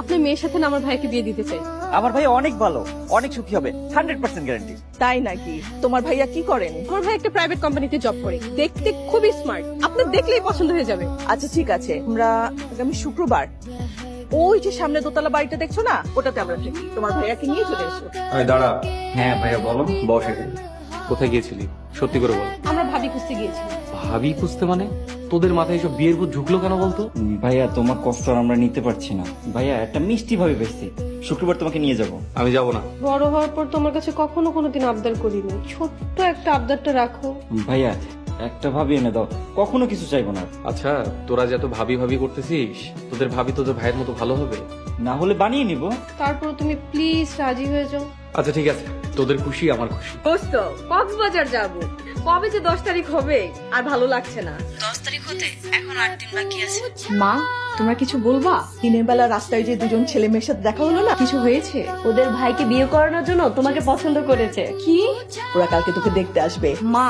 আপনার মেয়ের সাথে না আমার ভাইকে বিয়ে দিতে চাই। আমার ভাই অনেক ভালো, অনেক সুখী হবে, 100% গ্যারান্টি। তাই নাকি? তোমার ভাইয়া কি করেন? আমার ভাই একটা প্রাইভেট কোম্পানিতে জব করে, দেখতে খুবই স্মার্ট, আপনার দেখলেই পছন্দ হয়ে যাবে। আচ্ছা ঠিক আছে, আমরা আগামী শুক্রবার ওই যে সামনে দোতলা বাড়িটা দেখছো না, ওটাতে আমরা থাকি। তোমার ভাইয়াকে নিয়ে চলে এসো। দাঁড়া। হ্যাঁ ভাইয়া বলো। বস এখানে। কোথায় গিয়েছিলি সত্যি করে বল। আমরা ভাবি খুঁজতে গিয়েছি। ভাবি খুঁজতে মানে? তোদের মাথায় এসব বিয়ের ভূত ঢুকলো কেন বলতো? ভাইয়া তোমার কষ্ট আর আমরা নিতে পারছি না। ভাইয়া একটা মিষ্টি ভাবে বেশি, শুক্রবার তোমাকে নিয়ে যাব। আমি যাব না। বড় হওয়ার পর তোমার কাছে কখনো কোনোদিন আবদার করিনি, ছোট্ট একটা আবদারটা রাখো। ভাইয়া একটা ভাবি এনে দাও, কখনো কিছু চাইবো না। আচ্ছা তোরা যে এত ভাবি ভাবি করতেছিস, তোদের ভাবি তোদের ভাইয়ের মতো ভালো হবে? না হলে বানিয়ে নিব। তারপর তুমি প্লিজ রাজি হয়ে যাও। আচ্ছা ঠিক আছে, তোদের খুশি আমার খুশি। দোস্ত কক্সবাজার যাব, কবে যে 10 তারিখ হবে আর ভালো লাগছে না। 10 তারিখ হতে এখন 8 দিন বাকি আছে। মা, তোমরা কিছু বলবা? দিনের বেলা রাস্তায় যে দুজন ছেলে মেয়ের সাথে দেখা হলো না, কিছু হয়েছে? ওদের ভাইকে বিয়ে করানোর জন্য তোমাকে পছন্দ করেছে। কি? ওরা কালকে তোকে দেখতে আসবে। মা,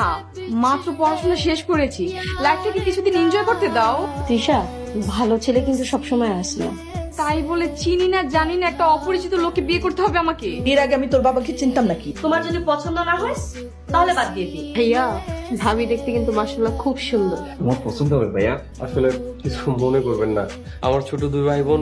মাত্র পড়াশোনা শেষ করেছি, লাইফটাকে কিছুদিন এনজয় করতে দাও। তৃষা, ভালো ছেলে কিন্তু সবসময় আসে না। তাই বলে চিনি না জানি না একটা অপরিচিত লোককে বিয়ে করতে হবে আমাকে? এর আগে আমি তোর বাবাকে চিনতাম নাকি? তোমার যদি পছন্দ না হয় তাহলে বাদ দিয়ে দিই। ভাইয়া, ভাবি দেখতে কিন্তু মাশাআল্লাহ খুব সুন্দর। তোমার পছন্দ হবে ভাইয়া? আসলে কিছু মনে করবেন না, আমার ছোট দুই ভাই বোন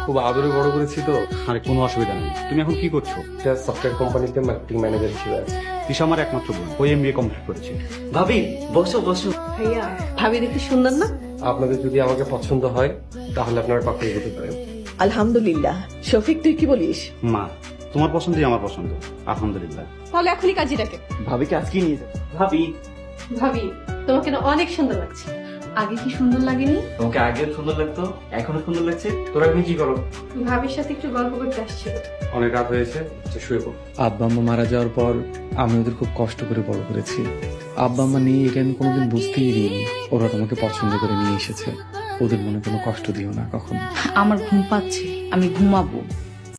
খুব আদরে বড় করেছি তো। আরে কোনো অসুবিধা নেই। তুমি এখন কি করছো? একটা সফটওয়্যার কোম্পানিতে মার্কেটিং ম্যানেজার হিসেবে আছি। তিশা আমার একমাত্র বোন, ওই এমবিএ কমপ্লিট করেছে। ভাবি বসো বসো। ভাইয়া, ভাবি দেখতে সুন্দর না? আপনাদের যদি আমাকে পছন্দ হয় তাহলে আপনারা পাক্কা এগোতে পারেন। আলহামদুলিল্লাহ। শফিক তুই কি বলিস? মা, তোমার পছন্দই আমার পছন্দ, আলহামদুলিল্লাহ। তাহলে এখনই কাজী ডাকে। ভাবিকে আজকে নিয়ে যাবো। ভাবি ভাবি, তোমাকে না অনেক সুন্দর লাগছে। আগে কি সুন্দর লাগেনি? তোমাকে আগেও সুন্দর লাগতো, এখনো সুন্দর লাগছে। তোরা এখন কি করো? ভাবির সাথে একটু গল্প করতে আসছিল। অনেক রাত হয়েছে, শুয়ে পড়ো। আব্বা আম্মা মারা যাওয়ার পর আমি ওদের খুব কষ্ট করে বড় করেছি। আব্বা আম্মা নেই এটা আমি কোনোদিন বুঝতেই দিইনি। ওরা তোমাকে পছন্দ করে নিয়ে এসেছে, ওদের মনে কোনো কষ্ট দিও না কখনো। আমার ঘুম পাচ্ছে, আমি ঘুমাবো।